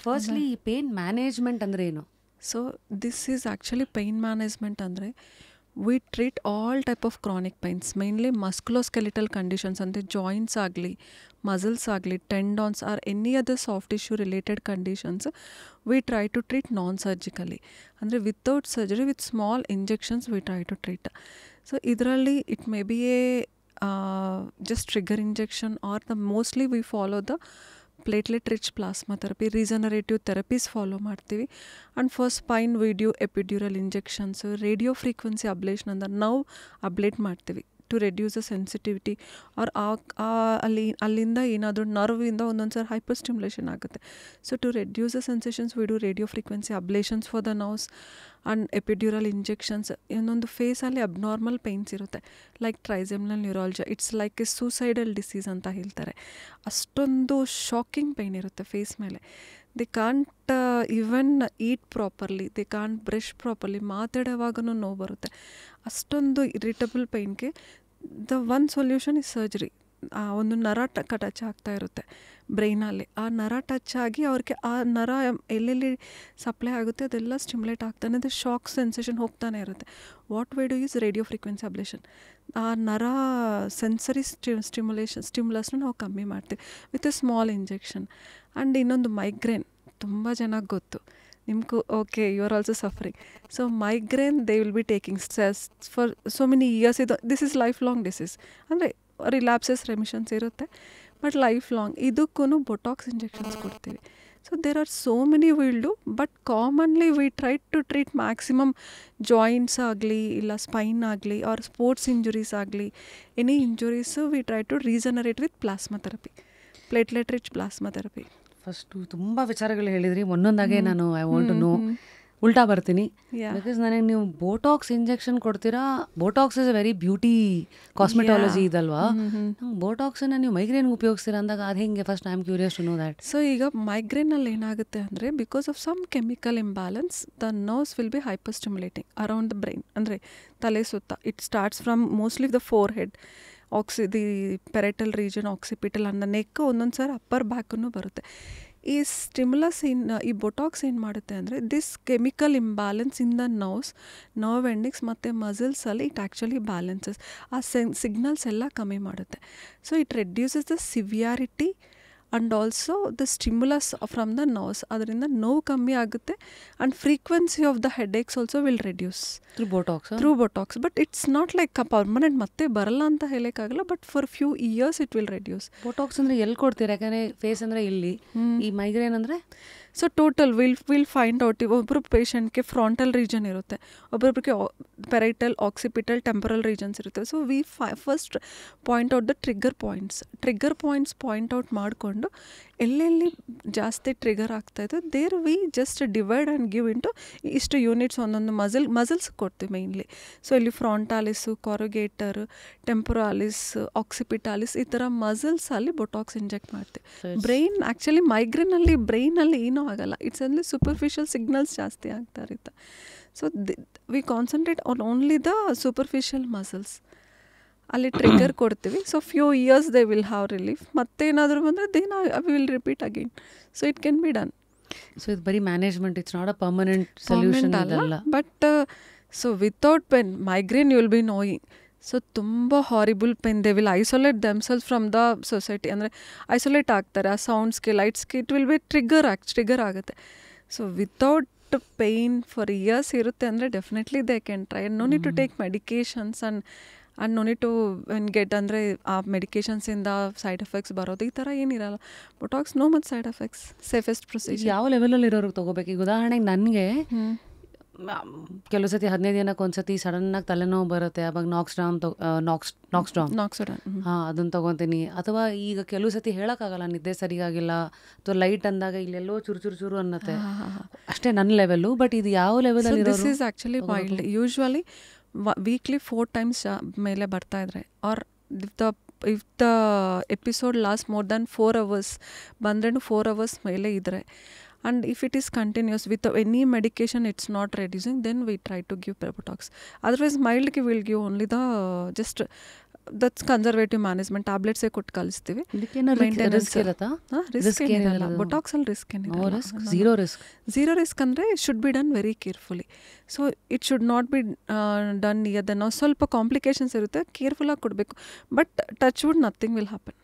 Firstly ಈ pain management ಅಂದರೆ ಏನು? So this is actually pain management ಅಂದರೆ we treat all type of chronic pains, mainly musculoskeletal conditions ಅಂದರೆ joints ಆಗಲಿ, muscles ಆಗಲಿ, tendons or any other soft tissue related conditions we try to treat non surgically, ಅಂದರೆ without surgery with small injections we try to treat. So ಇದರಲ್ಲಿ it may be a just trigger injection or the mostly we follow the platelet rich plasma therapy, regenerative therapies follow ಮಾಡ್ತೀವಿ. And for spine we do epidural injections, radio frequency ablation ಅಂದರೆ ನಾವು ablate ಮಾಡ್ತೀವಿ to reduce the sensitivity. Or ಅಲ್ಲಿಂದ ಏನಾದರೂ ನರ್ವಿಂದ ಒಂದೊಂದು ಸಲ hyper stimulation ಆಗುತ್ತೆ. So to reduce the sensations we do radio frequency ablations for the nerves and epidural injections. ಇನ್ನೊಂದು ಫೇಸಲ್ಲಿ ಅಬ್ನಾರ್ಮಲ್ ಪೈನ್ಸ್ ಇರುತ್ತೆ like trigeminal neuralgia, it's like a suicidal disease ಅಂತ ಹೇಳ್ತಾರೆ. ಅಷ್ಟೊಂದು ಶಾಕಿಂಗ್ ಪೈನ್ ಇರುತ್ತೆ ಫೇಸ್ ಮೇಲೆ. They can't even eat properly, they can't brush properly, ಮಾತಾಡೋವಾಗೂ ನೋವು ಬರುತ್ತೆ. ಅಷ್ಟೊಂದು ಇರಿಟಬಲ್ ಪೈನ್ಗೆ the one solution is surgery. ಒಂದು ನರ ಟಚ್ ಆಗ್ತಾ ಇರುತ್ತೆ ಬ್ರೈನಲ್ಲಿ, ಆ ನರ ಟಚ್ ಆಗಿ ಅವ್ರಿಗೆ ಆ ನರ ಎಲ್ಲೆಲ್ಲಿ ಸಪ್ಲೈ ಆಗುತ್ತೆ ಅದೆಲ್ಲ ಸ್ಟಿಮ್ಯುಲೇಟ್ ಆಗ್ತಾನೆ, ಅದು ಶಾಕ್ ಸೆನ್ಸೇಷನ್ ಹೋಗ್ತಾನೆ ಇರುತ್ತೆ. What we do is radio frequency ablation. ಆ ನರ ಸೆನ್ಸರಿ ಸ್ಟಿಮ್ಯುಲಸ್ನ ನಾವು ಕಮ್ಮಿ ಮಾಡ್ತೀವಿ with a small injection. And ಇನ್ನೊಂದು ಮೈಗ್ರೇನ್ ತುಂಬ ಚೆನ್ನಾಗಿ ಗೊತ್ತು ನಿಮಗೂ, okay you are also suffering. So migraine they will be taking stress for so many years. This is life long disease, ಅಂದರೆ ರಿಲ್ಯಾಪ್ಸಸ್ ರೆಮಿಷನ್ಸ್ ಇರುತ್ತೆ ಬಟ್ ಲೈಫ್ ಲಾಂಗ್. ಇದಕ್ಕೂ Botox injections ಕೊಡ್ತೀವಿ. So there are so many will do, but commonly V try to treat maximum joints ಆಗಲಿ ಇಲ್ಲ spine ಆಗಲಿ or sports injuries ಆಗಲಿ, any injuries we try to regenerate with plasma therapy, platelet rich plasma therapy. First ತುಂಬ ವಿಚಾರಗಳು ಹೇಳಿದ್ರಿ, ಒಂದೊಂದಾಗೆ ನಾನು I want to know. ಉಲ್ಟಾ ಬರ್ತೀನಿ, ಬಿಕಾಸ್ ನನಗೆ ನೀವು ಬೋಟಾಕ್ಸ್ ಇಂಜೆಕ್ಷನ್ ಕೊಡ್ತೀರಾ. Botox is a very beauty cosmetology ಇದಲ್ವಾ? ಬೋಟಾಕ್ಸನ್ನು ನೀವು ಮೈಗ್ರೇನ್ಗೆ ಉಪಯೋಗಿಸ್ತೀರಾ ಅಂದಾಗ ಅದು ಹೆಂಗೆ? First I am curious to know that. So ಈಗ ಮೈಗ್ರೇನಲ್ಲಿ ಏನಾಗುತ್ತೆ ಅಂದರೆ because of some chemical imbalance the nerves will be hyper stimulating around the brain, ಅಂದರೆ ತಲೆ ಸುತ್ತ. It starts from mostly the forehead, the parietal region, occipital and the neck, ಒಂದೊಂದು ಸಾರಿ upper ಬ್ಯಾಕನ್ನು ಬರುತ್ತೆ. ಈ ಸ್ಟಿಮ್ಯುಲಸ್ ಈ ಬೊಟಾಕ್ಸ್ ಏನು ಮಾಡುತ್ತೆ ಅಂದರೆ this chemical imbalance in the nerve endings ಮತ್ತು ಮಸಲ್ಸಲ್ಲಿ ಇಟ್ ಆ್ಯಕ್ಚುಲಿ ಬ್ಯಾಲೆನ್ಸಸ್. ಆ ಸಿಗ್ನಲ್ಸ್ ಎಲ್ಲ ಕಮ್ಮಿ ಮಾಡುತ್ತೆ. So it reduces the severity and also the stimulus from the nerves. ಅದರಿಂದ ನೋವು ಕಮ್ಮಿ ಆಗುತ್ತೆ and frequency of the headaches also will reduce through botox. But it's not like permanent ಮತ್ತೆ ಬರಲ್ಲ ಅಂತ ಹೇಳೋಕ್ಕಾಗಲ್ಲ, but for few years it will reduce. Botox ಅಂದರೆ ಎಲ್ಲಿ ಕೊಡ್ತೀರಾ? ಯಾಕಂದರೆ ಫೇಸ್ ಅಂದರೆ ಇಲ್ಲಿ, ಈ ಮೈಗ್ರೇನ್ ಅಂದರೆ so total will find out. ಒಬ್ಬರು ಪೇಷಂಟ್ಗೆ ಫ್ರಾಂಟಲ್ ರೀಜನ್ ಇರುತ್ತೆ, ಒಬ್ಬೊಬ್ಬರಿಗೆ ಪೆರೈಟಲ್, ಆಕ್ಸಿಪಿಟಲ್, ಟೆಂಪರಲ್ ರೀಜನ್ಸ್ ಇರುತ್ತೆ. So we first point out the trigger points point out ಮಾಡಿಕೊಂಡು ಎಲ್ಲೆಲ್ಲಿ ಜಾಸ್ತಿ ಟ್ರಿಗರ್ ಆಗ್ತಾಯಿದೆ there we just divide and give into ಇಷ್ಟು ಯೂನಿಟ್ಸ್ ಒಂದೊಂದು ಮಸಲ್ಸ್ ಕೊಡ್ತೀವಿ ಮೈನ್ಲಿ. ಸೊ ಇಲ್ಲಿ ಫ್ರಾಂಟಾಲಿಸು, ಕಾರುಗೇಟರ್, ಟೆಂಪೊರಾಲಿಸ್, ಆಕ್ಸಿಪಿಟಾಲಿಸ್, ಈ ಥರ ಮಸಲ್ಸಲ್ಲಿ ಬೊಟಾಕ್ಸ್ ಇಂಜೆಕ್ಟ್ ಮಾಡ್ತೀವಿ. ಬ್ರೈನ್ ಆ್ಯಕ್ಚುಲಿ ಮೈಗ್ರೇನಲ್ಲಿ ಬ್ರೈನಲ್ಲಿ ಏನೂ ಆಗಲ್ಲ, ಇಟ್ಸ್ ಓನ್ಲಿ ಸೂಪರ್ಫಿಷಿಯಲ್ ಸಿಗ್ನಲ್ಸ್ ಜಾಸ್ತಿ ಆಗ್ತಾ ಇರುತ್ತೆ. So we concentrate on only the superficial muscles, ಅಲ್ಲಿ ಟ್ರಿಗರ್ ಕೊಡ್ತೀವಿ. So few years they will have relief. ಮತ್ತೇನಾದರೂ ಬಂದರೆ then we will repeat again. So it can be done. So ಇದು ಬರೀ management, it's not a permanent solution ಅಲ್ಲ. But so without pain migraine you will be annoying. So ತುಂಬ horrible pain, they will isolate themselves from the society, ಅಂದರೆ ಐಸೋಲೇಟ್ ಆಗ್ತಾರೆ ಆ ಸೌಂಡ್ಸ್ಗೆ, ಲೈಟ್ಸ್ಗೆ. ಇಟ್ ವಿಲ್ ಬಿ ಟ್ರಿಗರ್ ಆಗುತ್ತೆ. So without pain for years ಇರುತ್ತೆ ಅಂದರೆ definitely they can try. No need to take medications and no need to get, ಅಂದರೆ ಆ ಮೆಡಿಕೇಶನ್ಸಿಂದ ಸೈಡ್ ಎಫೆಕ್ಟ್ಸ್ ಬರೋದು ಈ ಥರ ಏನಿರಲ್ಲ. Botox no much side effects, safest procedure. ಯಾವ ಲೆವೆಲಲ್ಲಿ ಇರೋರಿಗೆ ತೊಗೋಬೇಕು? ಈಗ ಉದಾಹರಣೆಗೆ ನನಗೆ ಕೆಲವು ಸತಿ 15 ದಿನಕ್ಕೆ ಒಂದ್ಸತಿ ಸಡನ್ನಾಗಿ ತಲೆನೋವು ಬರುತ್ತೆ, ಅವಾಗ ನಾಕ್ಸ್ಡ್ರಾಮ್ ಅದನ್ನು ತೊಗೊತೀನಿ. ಅಥವಾ ಈಗ ಕೆಲವು ಸತಿ ಹೇಳೋಕ್ಕಾಗಲ್ಲ, ನಿದ್ದೆ ಸರಿಯಾಗಿಲ್ಲ ಅಥವಾ ಲೈಟ್ ಅಂದಾಗ ಇಲ್ಲೆಲ್ಲೋ ಚೂರು ಅನ್ನತ್ತೆ, ಅಷ್ಟೇ ನನ್ನ ಲೆವೆಲ್ಲು. ಬಟ್ ಇದು ಯಾವ ಲೆವೆಲಲ್ಲಿ? This is actually mild. Usually weekly 4 times ಮೇಲೆ ಬರ್ತಾ ಇದ್ರೆ, or if the episode last more than 4 hours ಬಂದ್ರೂ 4 hours ಮೇಲೆ ಇದ್ದರೆ, and if it is continuous with any medication it's not reducing, then we try to give Botox. Otherwise mild we will give only the just that's conservative management, ಟ್ಯಾಬ್ಲೆಟ್ಸೇ ಕೊಟ್ಟು ಕಳಿಸ್ತೀವಿ. Risk ಇರುತ್ತಾ? Risk ಏನಿರಲ್ಲ, ಬೊಟಾಕ್ಸಲ್ಲಿ risk ಏನಿರಲ್ಲ. Zero risk ಅಂದರೆ should be done very carefully. So it should not be done near the nose. ಸ್ವಲ್ಪ complications ಇರುತ್ತೆ, ಕೇರ್ಫುಲ್ಲಾಗಿ ಕೊಡಬೇಕು. But touch wood nothing will happen.